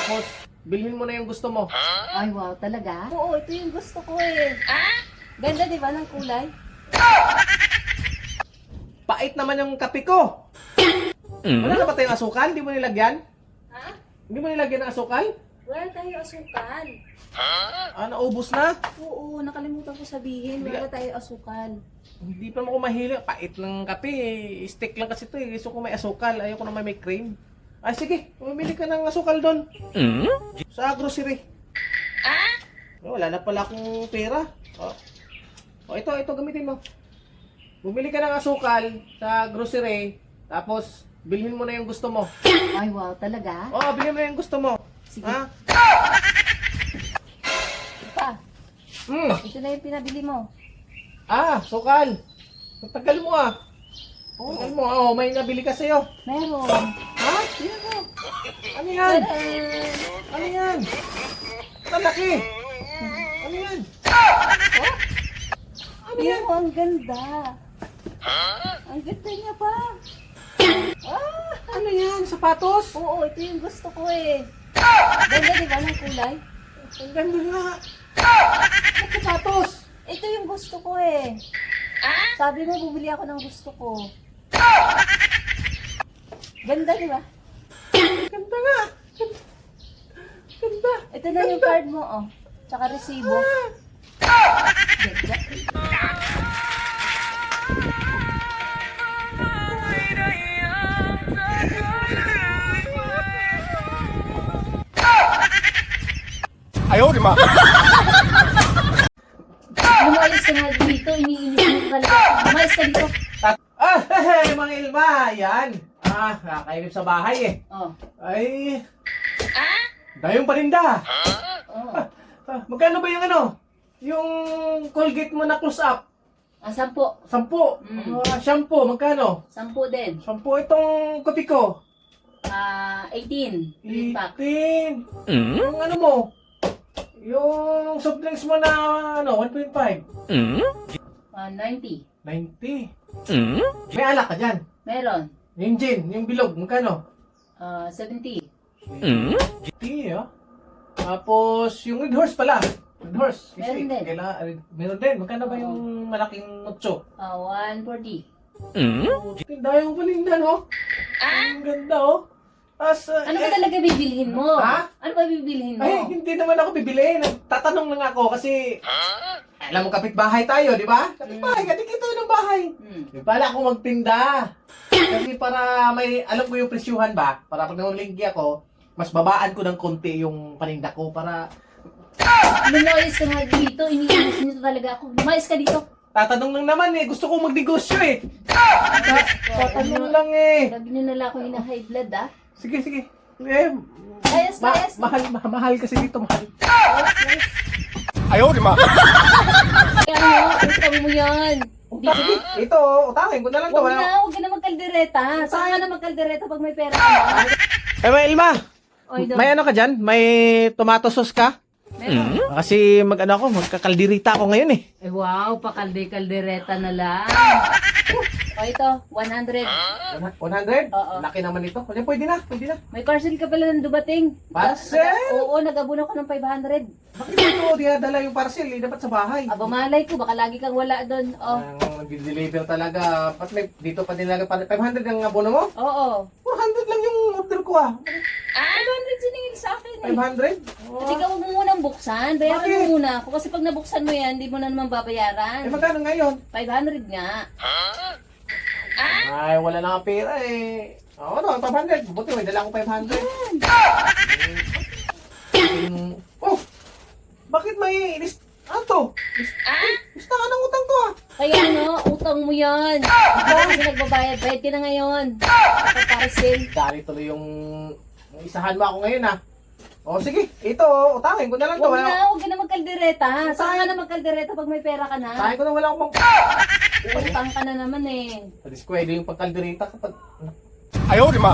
Tapos, bilhin mo na yung gusto mo. Ay, wow, talaga? Oo, ito yung gusto ko eh. Ganda, di ba, ng kulay? Pait naman yung kape ko. Wala na ba tayong asukal? Hindi mo nilagyan? Ha? Hindi mo nilagyan ng asukal? Wala tayo asukal. Naubos na? Oo, nakalimutan ko sabihin. Wala tayo asukal. Hindi pa ako mahilig. Pait ng kape eh. Stick lang kasi ito eh. Gusto ko may asukal. Ayoko na may cream. Ay sige, bumili ka ng asukal doon. Sa grocery. Wala na pala akong pera. Ito gamitin mo. Bumili ka ng asukal sa grocery. Tapos, bilhin mo na yung gusto mo. Ay, wow, talaga? Bilhin mo na yung gusto mo. Sige. Ha? Pa, Hmm. ito na yung pinabili mo. Sukal. Tagal mo ah. Oo, Tagal mo. May nabili ka sa'yo. meron. Ha? Sino ko? Ano yan? Tadaan! Ano yan? Malaki. Ano yan? Ano yan? Pero ang ganda. Ang ganda niya pa. Ano yan? Sapatos? Oo, ito yung gusto ko eh. Ganda, di ba, ng kulay? Ang ganda nga. Ba't sapatos? Ito yung gusto ko eh. Sabi mo, bumili ako ng gusto ko. Ganda, di ba? Ganda nga. Ganda. Ito na yung card mo, oh. Tsaka resibo. Ganda. Ayaw, di ba? Lumayas ka nga dito, iniinis mo talaga. Lumayas ka dito. Mga Ilma. Yan. Kakainip sa bahay eh. Oh. Ay. Dayong paninda. Oh. Magkano ba yung ano? Yung Colgate mo na close up? 10. 10. Shampoo, magkano? 10 din. 10 itong kopi ko. 18. 3 pack. 18. Yung ano mo? Yung soft drinks mo na ano, 1.5. 90. 90. May alak ka dyan. Meron. Yung gin, yung bilog, magkano? 70. 80, ah. Tapos, yung Red Horse pala. Red Horse. Meron din. Meron din. Magkano ba yung malaking mucho? 140. Tinda yung paninda, no? Ang ganda, oh. As, Ano ba talaga bibilhin mo? Ha? Ano ba bibilhin mo? Ay, hindi naman ako bibili. Nagtatanong lang ako kasi alam mo, kapitbahay tayo, di ba? Kapitbahay, kadikit tayo ng bahay. Di pala ako magtinda. Kasi para may, alam ko yung presyuhan ba? Para pag nanglinggi ako, mas babaan ko ng konti yung paninda ko para Lumayas ka nga dito, iniinis nito talaga ako. Lumayas ka dito. tatanong lang naman eh. Gusto ko magnegosyo eh. Tatanong lang eh. Lagi nyo nalang ako high blood ah. Sige, sige. Eh, Ayos, ayos. mahal kasi dito, mahal. Ayaw, di ba? Kaya ano, utang mo yan. Hindi ko. Ito, utangin ko na lang to. Huwag ka na magkaldereta. Saan ka na magkaldereta pag may pera ka na? May Ilma, Oy, may ano ka dyan? May tomato sauce ka? Meron. Kasi magkakaldirita ako ngayon eh. Eh wow, pakalde-kaldereta na lang. O ito, 100. 100? Oo. Laki naman ito. Pwede na, pwede na. May parcel ka pala ng dumating. Parcel? Oo, nag-abon ako ng 500. Bakit ito dinadala yung parcel? Dapat sa bahay. Aba malay ko, baka lagi kang wala doon. Oh. Ang nag-deliver talaga. Dito pa din lang. 500 ang abono mo? Oo. 400 lang yung order ko ah. 500 siningil sa akin eh. 500? Kasi ikaw huwag mo munang buksan. Bayaran Bakit? mo muna ako. Kasi pag nabuksan mo yan, hindi mo na naman babayaran. Magkano ngayon? 500 nga. Ay, wala na nga pera eh. Oo, 500. Buti may dala akong 500. Oh! Bakit may ano to? Listahan ng utang to ah. Kaya ano, utang mo yan. Hindi ka kasi nagbabayad. Bayad ka na ngayon. Sa parcel. Dari tuloy yung isahan mo ako ngayon ah. O sige, ito, utangin ko na lang to. Huwag ka na magkaldereta. Saan ka na magkaldereta pag may pera ka na? Utangin ko na wala akong Utang ka na naman eh. Pwede yung pagkalderita kapag Ayaw, di ba?